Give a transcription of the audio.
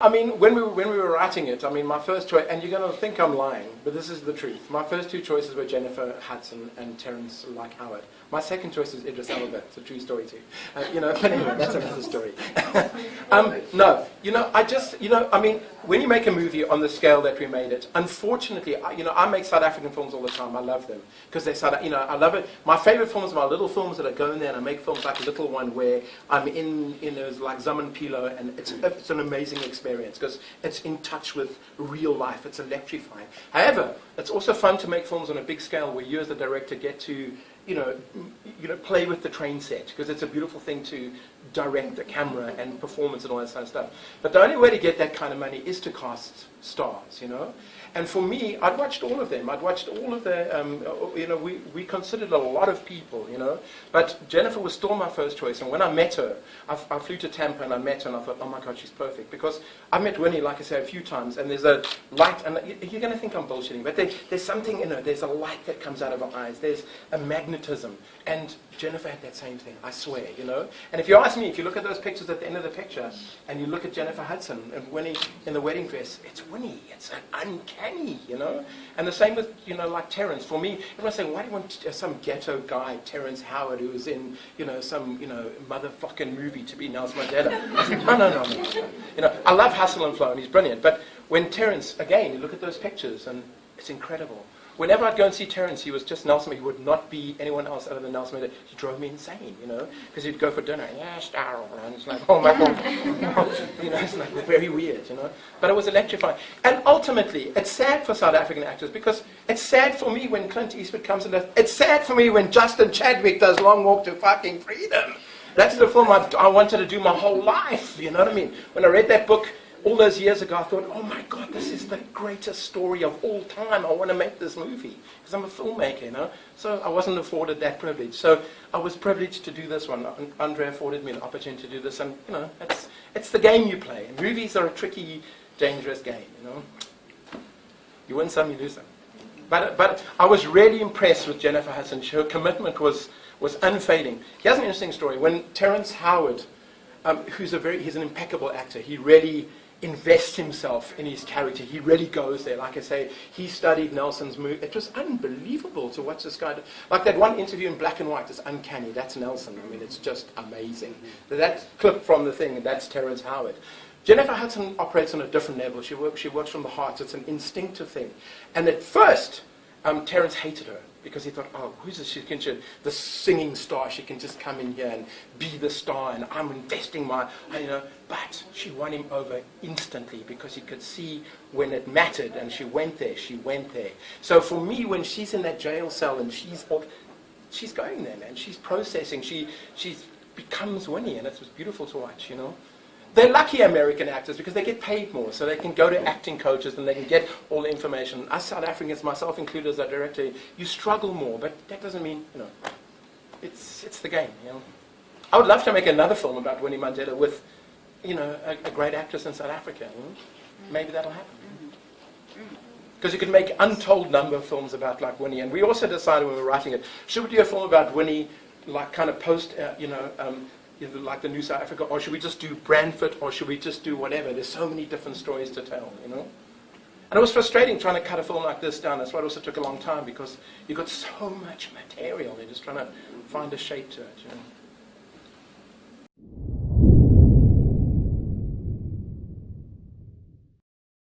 I mean, when we were writing it, I mean, my first choice, and you're going to think I'm lying, but this is the truth. My first two choices were Jennifer Hudson and Terence like Howard. My second choice was Idris Elba. It's a true story too. But anyway, that's another story. No, I mean, when you make a movie on the scale that we made it, unfortunately, I make South African films all the time. I love them because they're I love it. My favorite films are my little films that I go in there and I make films like a little one where I'm in those like Zaman Pilo, and it's an amazing experience because it's in touch with real life. It's electrifying. However, it's also fun to make films on a big scale where you as the director get to play with the train set, because it's a beautiful thing to direct the camera and performance and all that kind of stuff. But the only way to get that kind of money is to cast stars, And for me, I'd watched all of them. I'd watched all of the, we considered a lot of people, But Jennifer was still my first choice. And when I met her, I flew to Tampa and I met her and I thought, oh my God, she's perfect. Because I met Winnie, like I say, a few times, and there's a light, and you're going to think I'm bullshitting, but there's something in her. There's a light that comes out of her eyes. There's a magnetism. And Jennifer had that same thing, I swear, And if you ask me, if you look at those pictures at the end of the picture, and you look at Jennifer Hudson and Winnie in the wedding dress, it's Winnie. It's uncanny, And the same with, like Terence. For me, everyone's saying, why do you want some ghetto guy, Terence Howard, who was in, some, motherfucking movie to be Nelson Mandela? I said, no. I love Hustle and Flow, and he's brilliant. But when Terence, again, you look at those pictures, and it's incredible. Whenever I'd go and see Terence, he was just Nelson. He would not be anyone else other than Nelson Mandela. He drove me insane, because he'd go for dinner. Yes, Darrell. And it's like, oh my God. It's like very weird, But it was electrifying. And ultimately, it's sad for South African actors, because it's sad for me when Clint Eastwood comes and does. It's sad for me when Justin Chadwick does Long Walk to Fucking Freedom. That's the film I wanted to do my whole life, you know what I mean? When I read that book all those years ago, I thought, oh my God, this is the greatest story of all time. I want to make this movie because I'm a filmmaker, So I wasn't afforded that privilege. So I was privileged to do this one. Andre afforded me an opportunity to do this, and it's the game you play. And movies are a tricky, dangerous game, You win some, you lose some. But I was really impressed with Jennifer Hudson. Her commitment was unfading. Here's an interesting story. When Terence Howard, he's an impeccable actor, he really invests himself in his character. He really goes there. Like I say, he studied Nelson's movie. It was unbelievable to watch this guy do. Like that one interview in black and white is uncanny. That's Nelson. I mean, it's just amazing. That clip from the thing, that's Terence Howard. Jennifer Hudson operates on a different level. She works from the heart. It's an instinctive thing. And at first, Terence hated her, because he thought, oh, who's this? The singing star. She can just come in here and be the star, and I'm investing But she won him over instantly, because he could see when it mattered, and she went there. So for me, when she's in that jail cell and she's going there, man. She's processing. She becomes Winnie, and it's beautiful to watch, They're lucky, American actors, because they get paid more, so they can go to acting coaches and they can get all the information. Us South Africans, myself included as a director, you struggle more, but that doesn't mean, it's the game, I would love to make another film about Winnie Mandela with, a great actress in South Africa. Maybe that'll happen. Because you could make untold number of films about like Winnie. And we also decided when we were writing it, should we do a film about Winnie, like kind of post, like the New South Africa, or should we just do Brandford, or should we just do whatever? There's so many different stories to tell, And it was frustrating trying to cut a film like this down. That's why it also took a long time, because you've got so much material. You're just trying to find a shape to it,